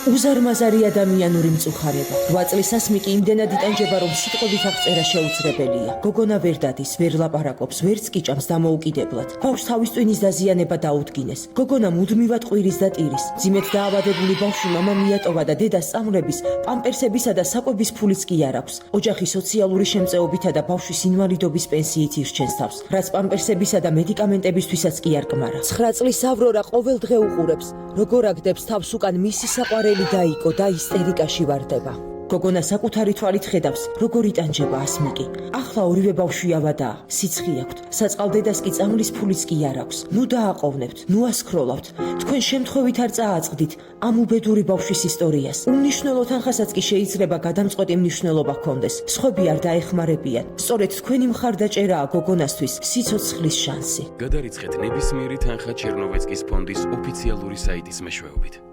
უზარმაზარი ადამიანური მწუხარება. 8 წლის ასმიკი იმდენად იტანჯება, რომ სიტყვებით აღწერა შეუძლებელია. გოგონა ვერ დადის, ვერ ლაპარაკობს, ვერც კი ჭამს დამოუკიდებლად. ბავშვს თავის ტვინის დაზიანება დაუდგინეს. გოგონა მუდმივად ყვირის და ტირის. ძიმედ დაავადებული ბავშვი მამა მიატოვა და დედას წამლების, პამპერსებისა და საკვების ფულიც კი არ აქვს. ოჯახი სოციალური შემწეობითა და ბავშვის ინვალიდობის პენსიით ირჩენს თავს, რაც პამპერსებისა და მედიკამენტებისთვისაც კი არ კმარა. 9 წლის ავრორა ყოველ დღე უყურებს, როგორ აგდებს თავს უკან მისი საყვარელი დაიკო და ისტერიკაში ვარდება. გოგონა საკუთარი თვალით ხედავს, როგორ იტანჯება ასმიკი. ახლა ორივე ბავშვი ავადაა, სიცხი აქვთ. საწყალდედას კი წამლის ფულიც კი არ აქვს. ნუ დააყოვნებთ, ნუ ასქროლავთ. თქვენ შემთხვევით არ წააწყდით ამ უბედური ბავშვის ისტორიას. უმნიშვნელო თანხასაც კი შეიძლება გადამწყვეტი მნიშვნელობა ჰქონდეს. სხვები არ დაეხმარებიან. სწორედ თქვენი მხარდაჭერაა გოგონასთვის სიცოცხლის შანსი. გადარიცხეთ ნებისმიერი თანხა ჩერნოვეცკის ფონდის ოფიციალური საიტის მეშვეობით.